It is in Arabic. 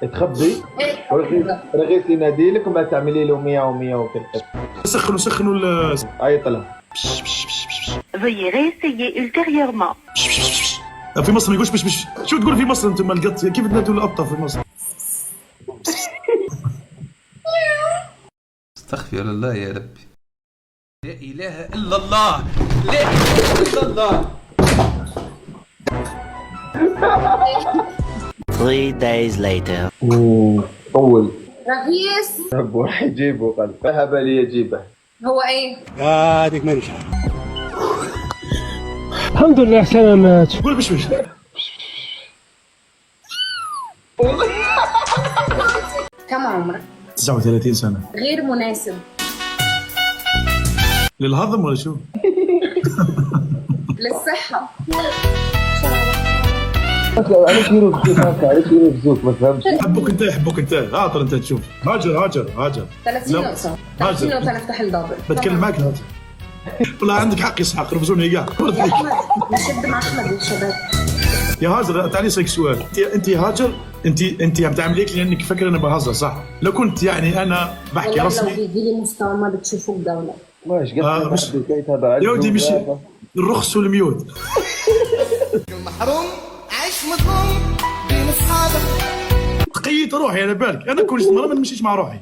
تخبي. رغيتي ناديلك وما تعملي له 100 و100 وكذا. سخنوا عيط لها. Veuillez réessayer ultérieurement. في مصر ما يقولش بش. شو تقول في مصر انتم القط؟ كيف تنادوا القطه في مصر؟ استغفر الله يا ربي. لا اله الا الله. لا اله الا الله. 3 days later. طول. رئيس رب راح يجيبه. قال ذهب ليجيبه. هو ايه؟ هذيك ماني شايف. الحمد لله سلامات. قول بش. كم عمرك؟ 39 سنه. غير مناسب. للهضم ولا شو؟ للصحة. علاش يرفزوك هكا؟ علاش يرفزوك؟ ما فهمتش. يحبوك انت غاطر انت تشوف. هاجر 30 نقطة. 30 نقطة نفتح الدبل. بتكلم معك هاجر. والله عندك حق يسحق رفزوني اياه. نشد مع احمد يا شباب. يا هاجر تعالي اسالك سؤال. انت يا هاجر انت عم تعمل هيك لانك فكر انا بهزر صح؟ لو كنت يعني انا بحكي والله لو رسمي. بيجي لي مستوى ما بتشوفوا الدولة. واش قلت يا ودي مش الرخص والميوت. المحروم عايش مظلوم بين اصحابه. قيت روحي على بالك انا كل مرة ما نمشيش مع روحي.